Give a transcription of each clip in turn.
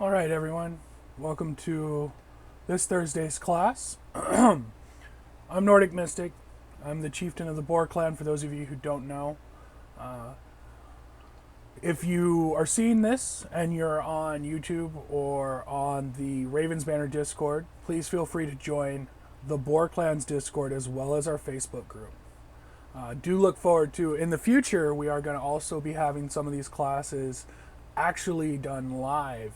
All right, everyone. Welcome to this Thursday's class. I'm Nordic Mystic. I'm the chieftain of the Boar Clan, for those of you who don't know. If you are seeing this and you're on YouTube or on the Ravens Banner Discord, please feel free to join the Boar Clan's Discord as well as our Facebook group. Do look forward to, in the future, we are going to also be having some of these classes actually done live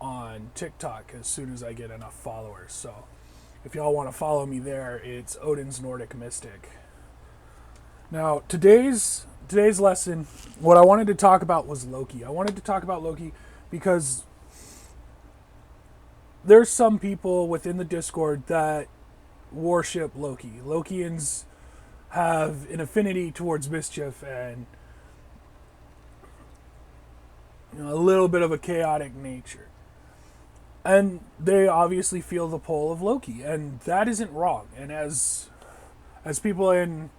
on TikTok as soon as I get enough followers. So if y'all want to follow me there, it's Odin's Nordic Mystic. Now, today's lesson, what I wanted to talk about was Loki. I wanted to talk about Loki because there's some people within the Discord that worship Loki. Lokians have an affinity towards mischief and a little bit of a chaotic nature. And they obviously feel the pull of Loki, and that isn't wrong. And as people in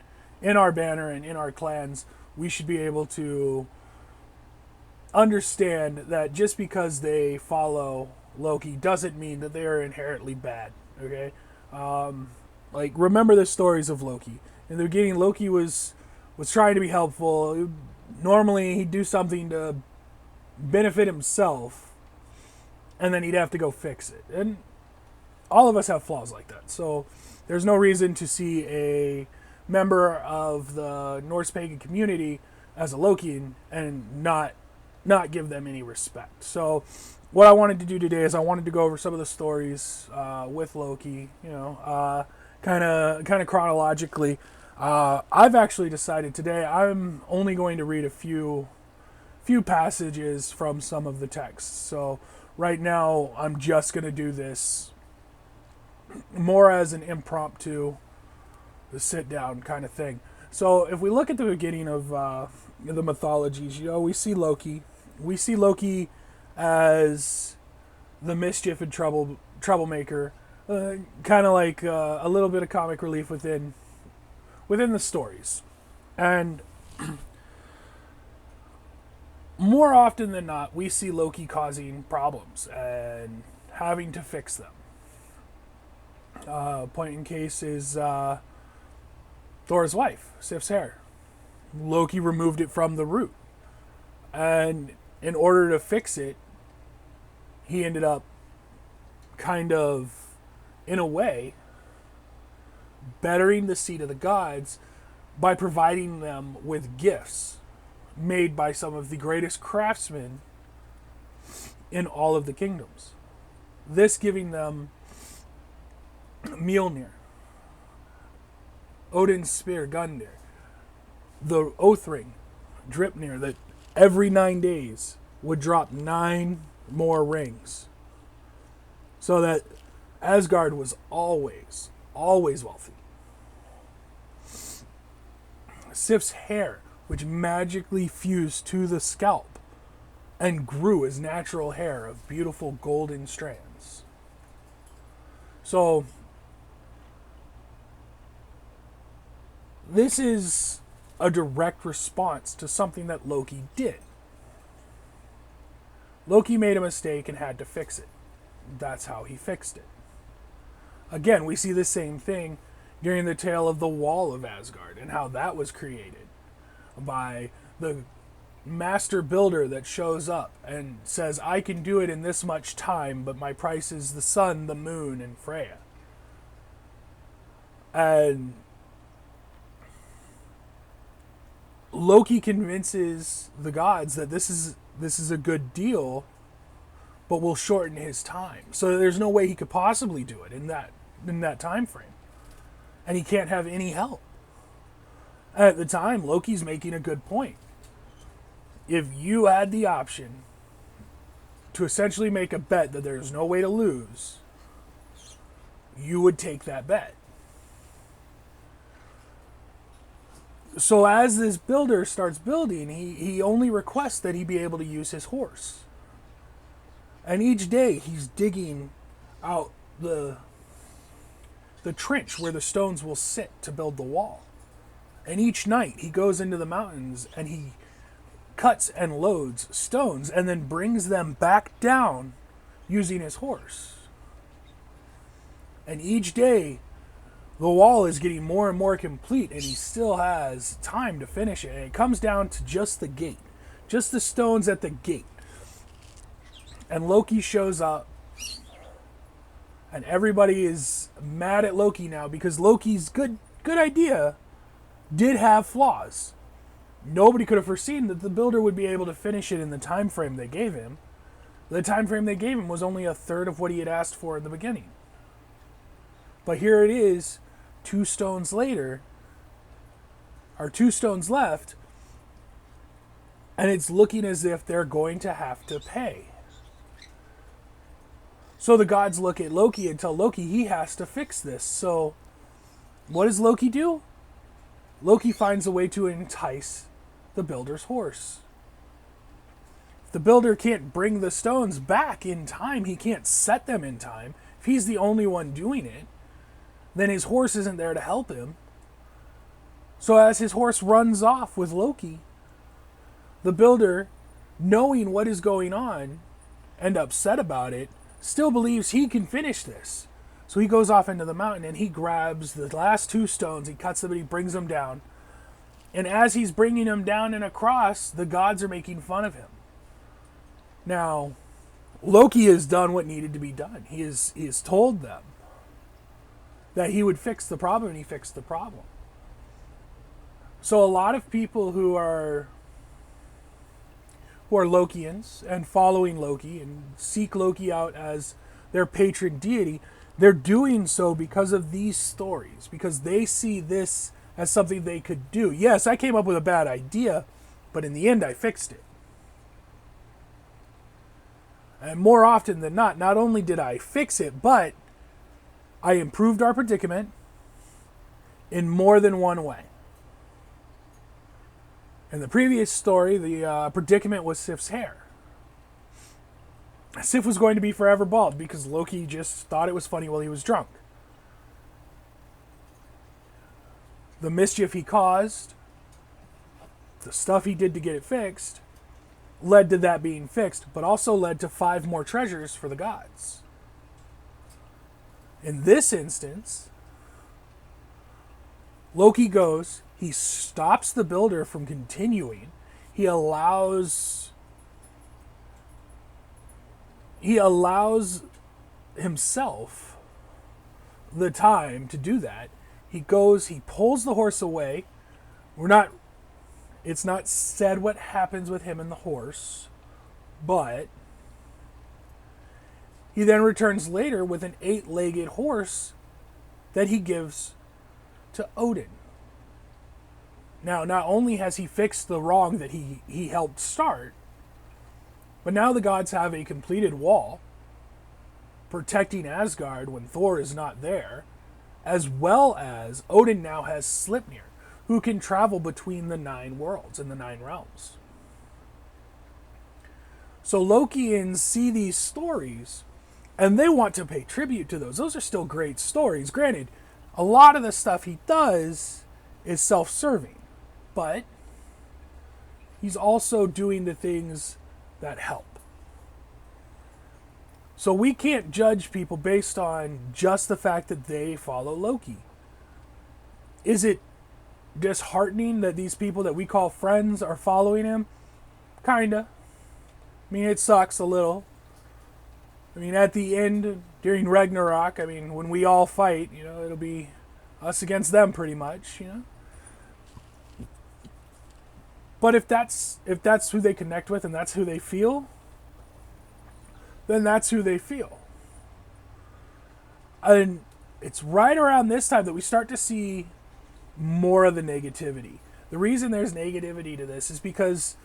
our banner and in our clans, we should be able to understand that just because they follow Loki doesn't mean that they are inherently bad. Okay, like remember the stories of Loki. In the beginning, Loki was trying to be helpful. Normally, he'd do something to benefit himself, and then he'd have to go fix it. And all of us have flaws like that. So there's no reason to see a member of the Norse pagan community as a Lokian and not give them any respect. So what I wanted to do today is I wanted to go over some of the stories with Loki, kind of chronologically. I've actually decided today I'm only going to read a few passages from some of the texts. So right now, I'm just going to do this more as an impromptu, sit-down kind of thing. So if we look at the beginning of the mythologies, we see Loki. We see Loki as the mischief and troublemaker, kind of like a little bit of comic relief within the stories. And more often than not, we see Loki causing problems and having to fix them. Point in case is Thor's wife, Sif's hair. Loki removed it from the root. And in order to fix it, he ended up kind of, in a way, bettering the seed of the gods by providing them with gifts made by some of the greatest craftsmen in all of the kingdoms. This giving them Mjolnir, Odin's spear Gungnir, the oath ring Dripnir that every 9 days would drop 9 more rings, so that Asgard was always wealthy. Sif's hair, which magically fused to the scalp and grew as natural hair of beautiful golden strands. So, this is a direct response to something that Loki did. Loki made a mistake and had to fix it. That's how he fixed it. Again, we see the same thing during the tale of the Wall of Asgard and how that was created by the master builder that shows up and says, I can do it in this much time, but my price is the sun, the moon, and Freya. And Loki convinces the gods that this is a good deal, but will shorten his time. So there's no way he could possibly do it in that time frame. And he can't have any help. At the time, Loki's making a good point. If you had the option to essentially make a bet that there's no way to lose, you would take that bet. So as this builder starts building, he only requests that he be able to use his horse. And each day he's digging out the trench where the stones will sit to build the wall. And each night he goes into the mountains and he cuts and loads stones and then brings them back down using his horse. And each day, the wall is getting more and more complete, and he still has time to finish it. And it comes down to just the gate, just the stones at the gate. And Loki shows up, and everybody is mad at Loki now because Loki's good idea did have flaws. Nobody could have foreseen that the builder would be able to finish it in the time frame they gave him. The time frame they gave him was only a third of what he had asked for in the beginning. But here it is, 2 stones later, or 2 stones left, and it's looking as if they're going to have to pay. So the gods look at Loki and tell Loki he has to fix this. So what does Loki do? Loki finds a way to entice the builder's horse. If the builder can't bring the stones back in time, he can't set them in time. If he's the only one doing it, then his horse isn't there to help him. So as his horse runs off with Loki, the builder, knowing what is going on and upset about it, still believes he can finish this. So he goes off into the mountain and he grabs the last 2 stones, he cuts them and he brings them down. And as he's bringing them down and across, the gods are making fun of him. Now, Loki has done what needed to be done. He has told them that he would fix the problem, and he fixed the problem. So a lot of people who are Lokians and following Loki and seek Loki out as their patron deity, they're doing so because of these stories, because they see this as something they could do. Yes, I came up with a bad idea, but in the end I fixed it. And more often than not only did I fix it, but I improved our predicament in more than one way. In the previous story, the predicament was Sif's hair. Sif was going to be forever bald because Loki just thought it was funny while he was drunk. The mischief he caused, the stuff he did to get it fixed, led to that being fixed, but also led to 5 more treasures for the gods. In this instance, Loki goes, he stops the builder from continuing. He allows himself the time to do that. He goes, he pulls the horse away. It's not said what happens with him and the horse, but he then returns later with an 8-legged horse that he gives to Odin. Now, not only has he fixed the wrong that he helped start, but now the gods have a completed wall protecting Asgard when Thor is not there, as well as Odin now has Sleipnir, who can travel between the 9 worlds and the 9 realms. So Lokians see these stories, and they want to pay tribute to those. Those are still great stories. Granted, a lot of the stuff he does is self-serving, but he's also doing the things that help. So we can't judge people based on just the fact that they follow Loki. Is it disheartening that these people that we call friends are following him? Kinda. I mean, it sucks a little. I mean, at the end, during Ragnarok, I mean, when we all fight, it'll be us against them pretty much, But if that's who they connect with and that's who they feel, then that's who they feel. And it's right around this time that we start to see more of the negativity. The reason there's negativity to this is because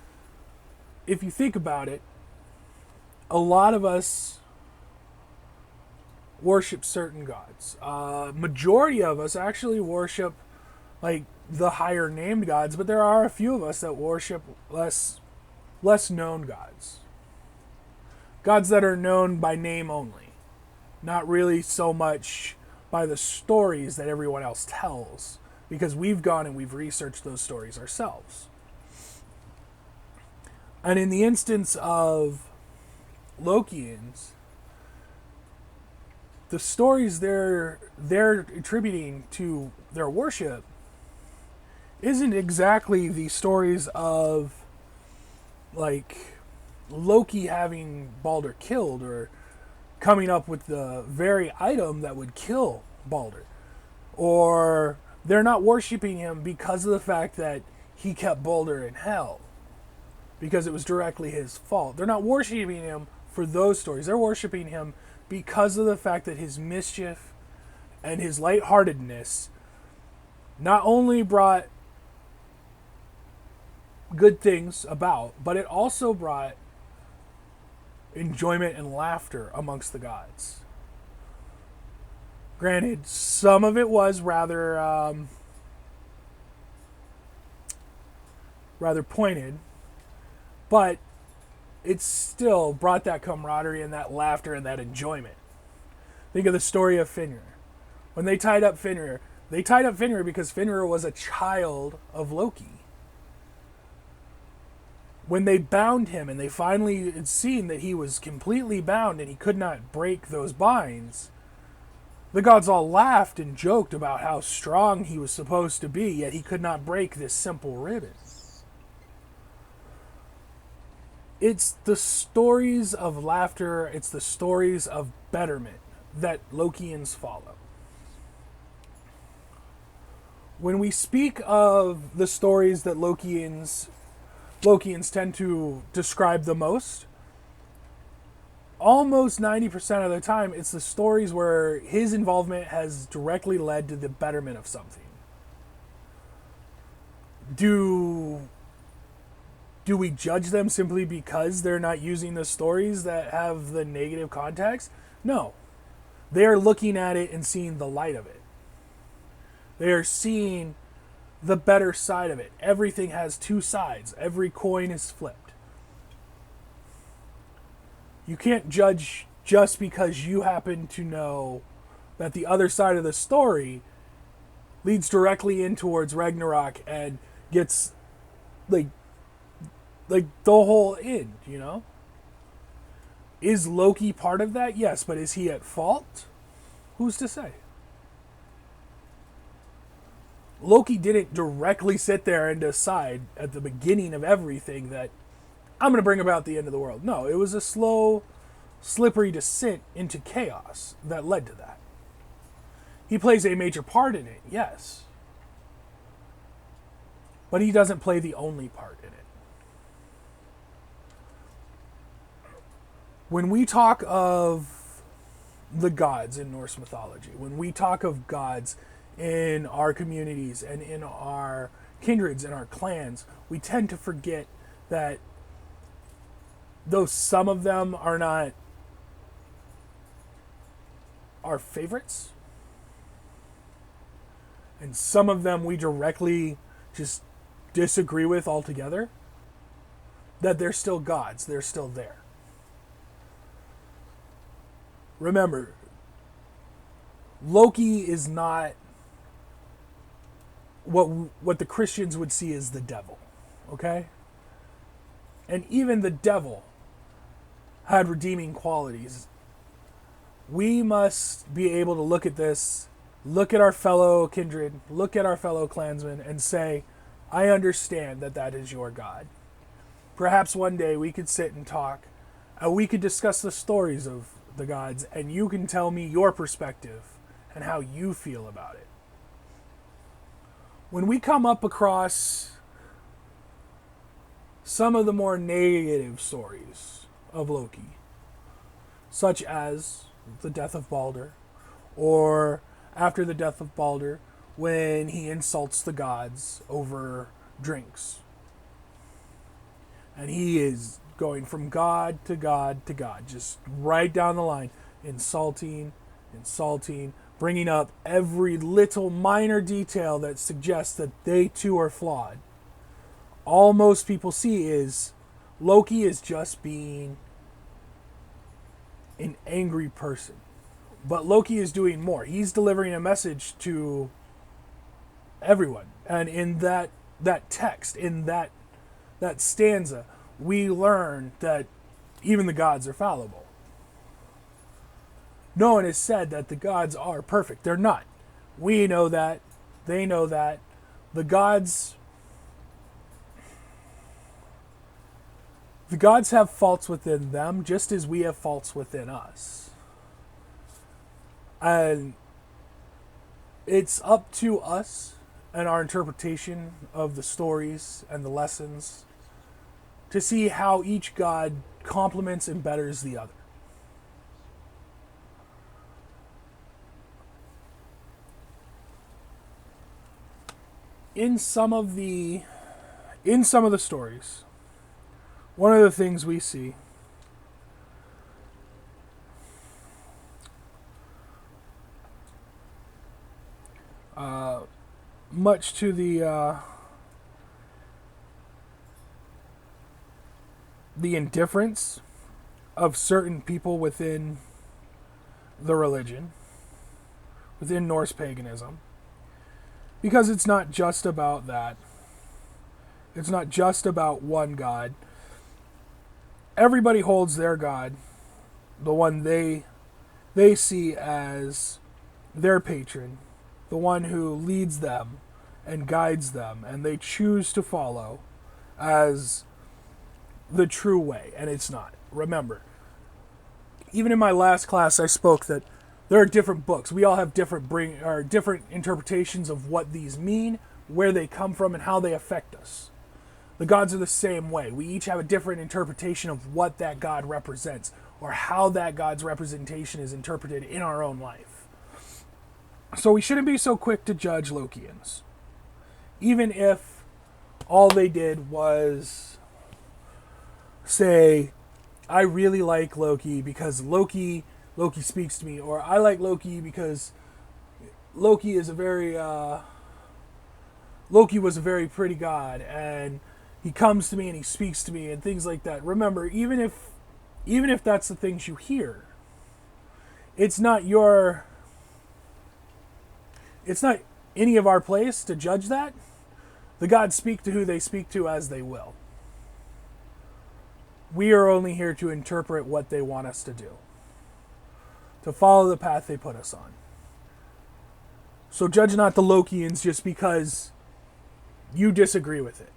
if you think about it, a lot of us worship certain gods. Majority of us actually worship like the higher named gods, but there are a few of us that worship less known gods. Gods that are known by name only, not really so much by the stories that everyone else tells, because we've gone and we've researched those stories ourselves. And in the instance of Lokians, the stories they're attributing to their worship isn't exactly the stories of like Loki having Balder killed or coming up with the very item that would kill Balder. Or they're not worshiping him because of the fact that he kept Balder in hell, because it was directly his fault. They're not worshiping him for those stories. They're worshiping him because of the fact that his mischief and his lightheartedness not only brought good things about, but it also brought enjoyment and laughter amongst the gods. Granted, some of it was rather pointed, but it still brought that camaraderie and that laughter and that enjoyment. Think of the story of Fenrir. When they tied up Fenrir because Fenrir was a child of Loki. When they bound him and they finally had seen that he was completely bound and he could not break those binds, the gods all laughed and joked about how strong he was supposed to be, yet he could not break this simple ribbon. It's the stories of laughter, it's the stories of betterment that Lokians follow. When we speak of the stories that Lokians tend to describe the most, almost 90% of the time, it's the stories where his involvement has directly led to the betterment of something. Do we judge them simply because they're not using the stories that have the negative context? No. They are looking at it and seeing the light of it. They are seeing the better side of it. Everything has two sides. Every coin is flipped. You can't judge just because you happen to know that the other side of the story leads directly in towards Ragnarok and gets like the whole end, you know? Is Loki part of that? Yes, but is he at fault? Who's to say? Loki didn't directly sit there and decide at the beginning of everything that I'm going to bring about the end of the world. No, it was a slow, slippery descent into chaos that led to that. He plays a major part in it, yes. But he doesn't play the only part in it. When we talk of the gods in Norse mythology, when we talk of gods in our communities and in our kindreds and our clans, we tend to forget that though some of them are not our favorites, and some of them we directly just disagree with altogether, that they're still gods, they're still there. Remember, Loki is not what the Christians would see as the devil, okay? And even the devil had redeeming qualities. We must be able to look at this, look at our fellow kindred, look at our fellow clansmen, and say, I understand that that is your God. Perhaps one day we could sit and talk, and we could discuss the stories of the gods, and you can tell me your perspective and how you feel about it. When we come up across some of the more negative stories of Loki, such as the death of Balder, or after the death of Balder, when he insults the gods over drinks, and he is going from God to God to God, just right down the line, insulting, bringing up every little minor detail that suggests that they too are flawed. All most people see is Loki is just being an angry person. But Loki is doing more. He's delivering a message to everyone. And in that text, in that stanza, we learn that even the gods are fallible. No one has said that the gods are perfect. They're not. We know that. They know that. The gods have faults within them just as we have faults within us. And it's up to us and our interpretation of the stories and the lessons to see how each god complements and betters the other. In some of the stories, one of the things we see much to the indifference of certain people within the religion, within Norse paganism, because it's not just about that. It's not just about one god. Everybody holds their god, the one they see as their patron, the one who leads them and guides them, and they choose to follow as the true way, and it's not. Remember, even in my last class, I spoke that there are different books. We all have different interpretations of what these mean, where they come from, and how they affect us. The gods are the same way. We each have a different interpretation of what that god represents, or how that god's representation is interpreted in our own life. So we shouldn't be so quick to judge Lokians, even if all they did was say, I really like Loki because Loki speaks to me, or I like Loki because Loki was a very pretty god, and he comes to me and he speaks to me and things like that. Remember, even if that's the things you hear, it's not any of our place to judge that. The gods speak to who they speak to as they will. We are only here to interpret what they want us to do, to follow the path they put us on. So judge not the Lokians just because you disagree with it.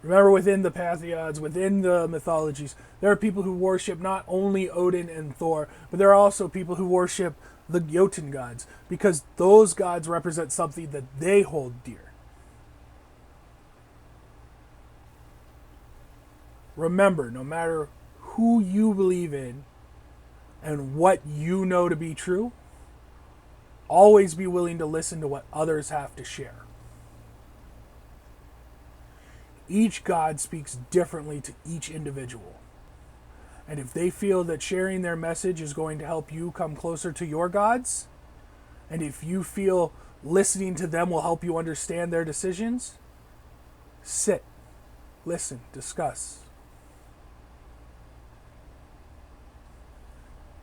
Remember, within the pantheons, within the mythologies, there are people who worship not only Odin and Thor, but there are also people who worship the Jotun gods, because those gods represent something that they hold dear. Remember, no matter who you believe in and what you know to be true, always be willing to listen to what others have to share. Each god speaks differently to each individual. And if they feel that sharing their message is going to help you come closer to your gods, and if you feel listening to them will help you understand their decisions, sit, listen, discuss.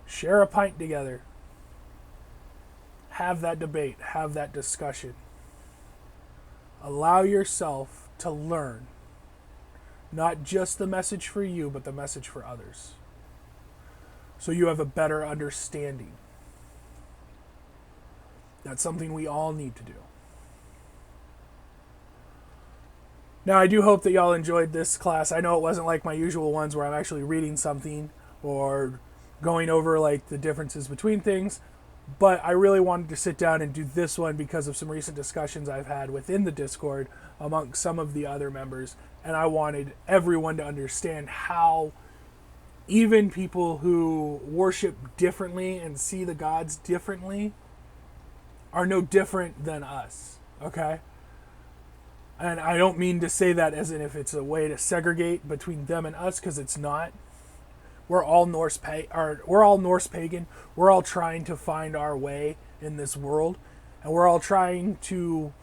Share a pint together. Have that debate, have that discussion. Allow yourself to learn not just the message for you, but the message for others, so you have a better understanding. That's something we all need to do. Now, I do hope that y'all enjoyed this class. I know it wasn't like my usual ones where I'm actually reading something or going over like the differences between things, but I really wanted to sit down and do this one because of some recent discussions I've had within the Discord among some of the other members, and I wanted everyone to understand how even people who worship differently and see the gods differently are no different than us, okay? And I don't mean to say that as in if it's a way to segregate between them and us, because it's not. We're all Norse pagan. We're all trying to find our way in this world, and we're all trying to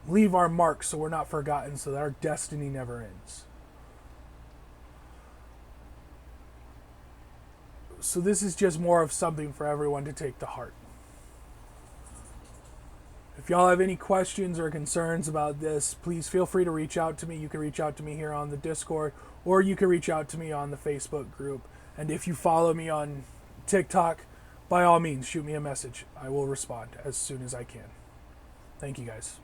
leave our mark so we're not forgotten, so that our destiny never ends. So this is just more of something for everyone to take to heart. If y'all have any questions or concerns about this, please feel free to reach out to me. You can reach out to me here on the Discord, or you can reach out to me on the Facebook group. And if you follow me on TikTok, by all means, shoot me a message. I will respond as soon as I can. Thank you guys.